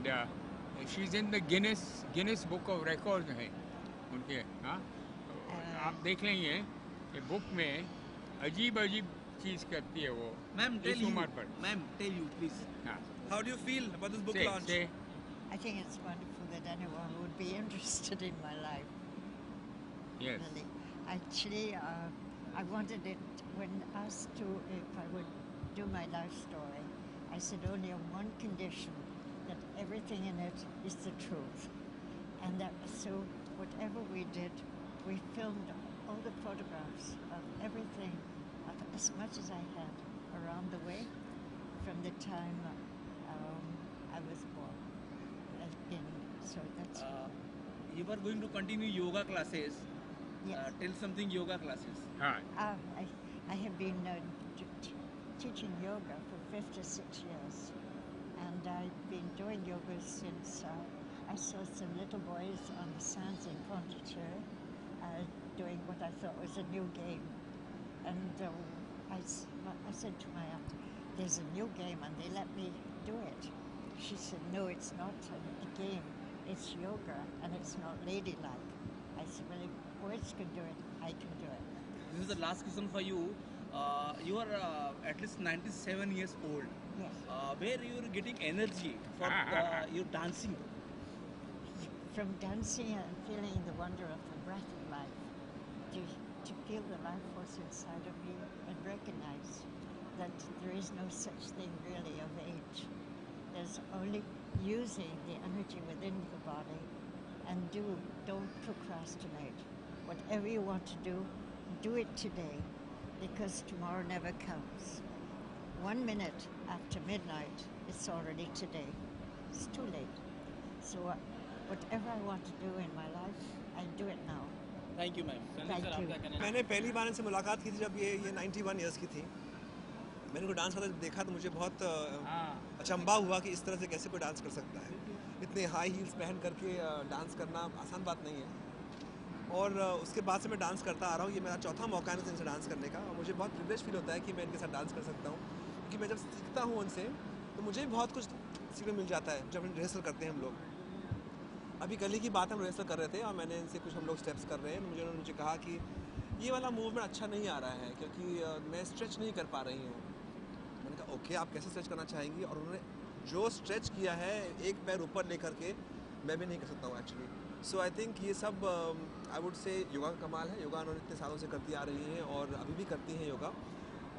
and she's in the Guinness Book of Records है उनके, हाँ। आप देख लेंगे कि बुक में अजीब अजीब चीज़ करती है वो इस उम्र पर। Ma'am, tell you, please. हाँ, How do you feel about this book launch? say, I think it's wonderful that anyone would be interested in my life. yes. Really. Actually, I wanted it when asked to if I would do my life story. I said only on one condition, that everything in it is the truth, and that so whatever we did, we filmed all the photographs of everything, of as much as I had around the way, from the time I was born. So that's You are going to continue yoga classes. yes. Tell something yoga classes. हाँ, I have been teaching yoga for 56 years, and I've been doing yoga since I saw some little boys on the sands in Pondicherry doing what I thought was a new game. And I said to my aunt, there's a new game, and they let me do it. She said, no, it's not a game, it's yoga, and it's not ladylike. I said, well, if boys can do it, I can do it. This is the last question for you. You are at least 97 years old. Yes. Where you are getting energy for your dancing? From dancing and feeling the wonder of the breath of life, to feel the life force inside of you and recognize that there is no such thing really of age. There's only using the energy within the body, and don't procrastinate. Whatever you want to do it today, because tomorrow never comes. 1 minute after midnight, it's already today. It's too late. So whatever I want to do in my life, I do it now. Thank you, ma'am. Thank you. मैंने पहली बार इनसे मुलाकात की थी जब ये 91 years की थी। मैंने उनको डांस करते देखा तो मुझे बहुत अचंभा हुआ कि इस तरह से कैसे कोई डांस कर सकता है। इतने हाई हील्स पहन करके डांस करना आसान बात नहीं है। और उसके बाद से मैं डांस करता आ रहा हूँ। ये मेरा चौथा मौका है इनसे डांस करने का, और मुझे बहुत प्रिविलेज फील होता है कि मैं इनके साथ डांस कर सकता हूँ, क्योंकि मैं जब सीखता हूँ उनसे तो मुझे भी बहुत कुछ सीखने मिल जाता है जब रिहर्सल करते हैं हम लोग। अभी कल ही की बात हम रिहर्सल कर रहे थे और मैंने इनसे कुछ हम लोग स्टेप्स कर रहे हैं। उन्होंने मुझे कहा कि ये वाला मूवमेंट अच्छा नहीं आ रहा है क्योंकि मैं स्ट्रेच नहीं कर पा रही हूँ। मैंने कहा ओके, आप कैसे स्ट्रेच करना चाहेंगी? और उन्होंने जो स्ट्रेच किया है एक पैर ऊपर लेकर के, मैं भी नहीं कर सकता हूँ एक्चुअली। सो आई थिंक ये सब आई वुड से योगा का कमाल है। योगा उन्होंने इतने सालों से करती आ रही हैं और अभी भी करती हैं योगा,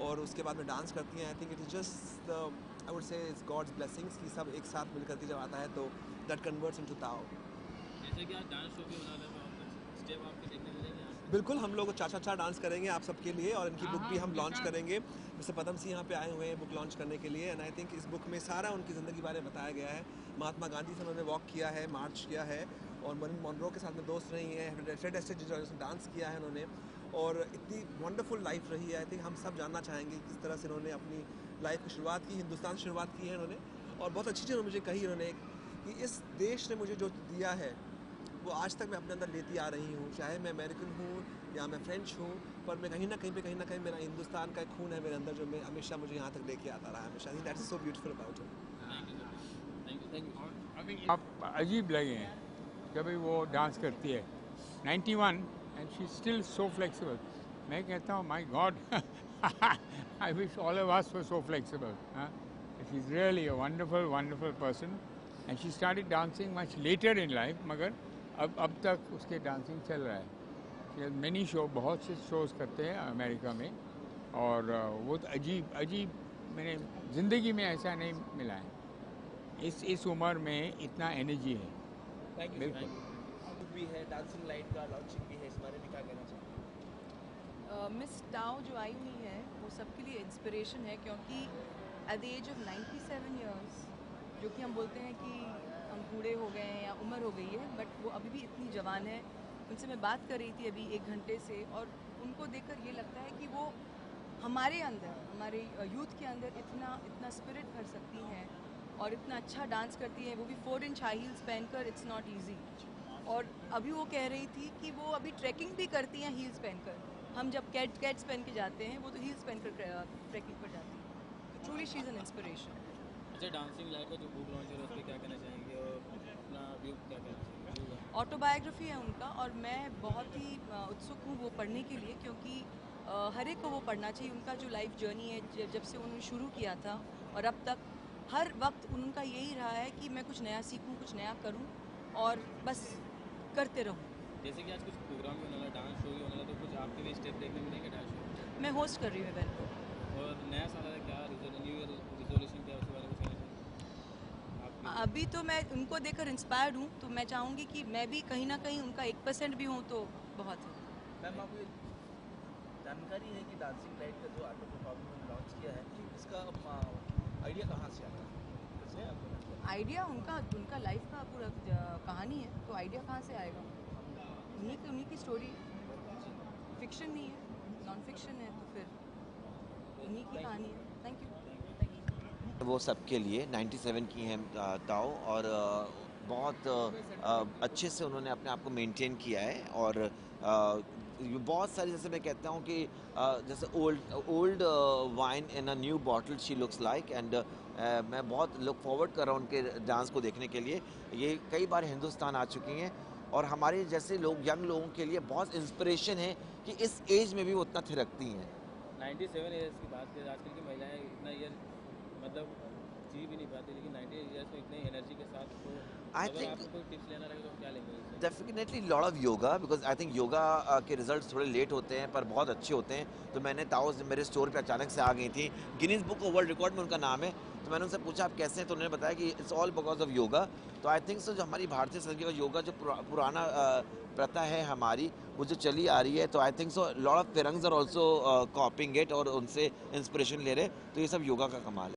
और उसके बाद में डांस करती हैं। I think it is just I would say it's God's blessings कि सब एक साथ मिल करके जब आता है तो दैट कन्वर्ट्स इनटू ताओ। जैसे कि आज डांस शो भी होने वाला है, स्टेप आपके देखने मिलेंगे आज? बिल्कुल, हम लोग चाचा डांस करेंगे आप सबके लिए, और इनकी बुक भी हम लॉन्च करेंगे। जैसे पदम सिंह यहाँ पे आए हुए हैं बुक लॉन्च करने के लिए, एंड आई थिंक इस बुक में सारा उनकी ज़िंदगी बारे में बताया गया है। महात्मा गांधी से उन्होंने वॉक किया है, मार्च किया है, और मरिन मॉनरो के साथ में दोस्त रही हैं, फ्रेड एस्टेट जो डांस किया है उन्होंने, और इतनी वंडरफुल लाइफ रही है। आई थिंक हम सब जानना चाहेंगे किस तरह से उन्होंने अपनी लाइफ की शुरुआत की, हिंदुस्तान से शुरुआत की है उन्होंने। और बहुत अच्छी चीज़ मुझे कही उन्होंने कि इस देश ने मुझे जो दिया है वो आज तक मैं अपने अंदर लेती आ रही हूँ, चाहे मैं अमेरिकन हूँ या मैं फ्रेंच हूँ, पर मैं कहीं ना कहीं मेरा हिंदुस्तान का एक खून है मेरे अंदर, जो मैं हमेशा मुझे यहाँ तक लेके आता रहा है हमेशा। I think that is so beautiful about it. Thank you. अभी आप अजीब लगे हैं जब भी वो डांस करती है। 91 and she still so flexible. मैं कहता हूँ my God, I wish all of us were so flexible. She is really a wonderful person, and she started dancing much later in life, मगर अब तक उसके डांसिंग चल रहा है। मैनी बहुत से शोज़ करते हैं अमेरिका में, और वो तो अजीब मैंने ज़िंदगी में ऐसा नहीं मिला है। इस उम्र में इतना एनर्जी है। Thank you. बिल्कुल। बुक भी है, डांसिंग लाइट का लॉन्चिंग भी है, इस बारे में क्या कहना चाहिए? मिस टाओ जो आई हुई है वो सबके लिए इंस्पिरेशन है, क्योंकि at the age of 97 years, जो कि हम बोलते हैं कि हम बूढ़े हो गए हैं या उम्र हो गई है, बट वो अभी भी इतनी जवान है। उनसे मैं बात कर रही थी अभी 1 घंटे से, और उनको देखकर ये लगता है कि वो हमारे अंदर, हमारे यूथ के अंदर इतना स्पिरिट भर सकती हैं और इतना अच्छा डांस करती हैं, वो भी 4 इंच हाई हील्स पहनकर। It's not easy. और अभी वो कह रही थी कि वो अभी ट्रैकिंग भी करती हैं हील्स पहनकर। हम जब कैट्स पहन के जाते हैं, वो तो हील्स पहनकर ट्रैकिंग पर जाती हैं। Truly she is an inspiration. अच्छा, डांसिंग लाइट का जो बुक लॉन्च है उस पर क्या कहना चाहेंगे, ऑटोबायोग्राफी है उनका, और मैं बहुत ही उत्सुक हूँ वो पढ़ने के लिए, क्योंकि हर एक को वो पढ़ना चाहिए। उनका जो लाइफ जर्नी है, जब से उन्होंने शुरू किया था और अब तक, हर वक्त उनका यही रहा है कि मैं कुछ नया सीखूं, कुछ नया करूं और बस करते रहूं। जैसे कि आज कुछ प्रोग्राम भी होने वाला, डांस शो भी होने वाला, तो कुछ आपके भी स्टेप देखने मिलेंगे डांस शो? मैं होस्ट कर रही हूँ इवेंट को। और नया साल है, क्या न्यू ईयर रिजोल्यूशन क्या है, उसके बारे में कहना चाहिए आपके? अभी तो मैं उनको देखकर इंस्पायर्ड हूँ, तो मैं चाहूँगी कि मैं भी कहीं ना कहीं उनका 1% भी हूँ तो बहुत है। मैम आपको ये जानकारी है कि डांसिंग लाइट का जो आर्ट ऑफ परफॉर्मेंस लॉन्च किया है, इसका आइडिया कहाँ से आया? कैसे आपको? आइडिया उनका लाइफ का पूरा कहानी है, तो आइडिया कहाँ से आएगा? उन्हीं की स्टोरी है, फिक्शन नहीं है, नॉन फिक्शन है, तो फिर उन्हीं की कहानी है। Thank you. वो सबके लिए 97 की हैं ताओ, और बहुत अच्छे से उन्होंने अपने आप को मेंटेन किया है। और बहुत सारी, जैसे मैं कहता हूँ कि जैसे old wine in a new bottle she looks like. And मैं बहुत लुक फॉरवर्ड कर रहा हूँ उनके डांस को देखने के लिए। ये कई बार हिंदुस्तान आ चुकी हैं और हमारे जैसे लोग, यंग लोगों के लिए बहुत इंस्पिरेशन है कि इस एज में भी वो उतना थिरकती हैं। 97 ईयर्स की बात करें, आजकल की महिलाएं इतना ईयर मतलब जी भी नहीं पाती, लेकिन 90 ईयर्स में इतनी एनर्जी के साथ, तो I अगर think- आपको कोई टिप्स लेना रहेगा तो क्या लेंगे इससे? Definitely lot of yoga, because I think yoga के रिजल्ट्स थोड़े लेट होते हैं पर बहुत अच्छे होते हैं। तो मैंने ताओ मेरे स्टोर पे अचानक से आ गई थी, Guinness book of world record में उनका नाम है। तो मैंने उनसे पूछा आप कैसे हैं, तो उन्होंने बताया कि it's all because of yoga. तो आई थिंक सो जो हमारी भारतीय संस्कृति का योगा जो पुराना प्रथा है हमारी, वो जो चली आ रही है, तो I think so lot of फिरंग्स आर ऑल्सो कॉपिंग इट और उनसे इंस्पिरेशन ले रहे। तो ये सब योगा का कमाल है।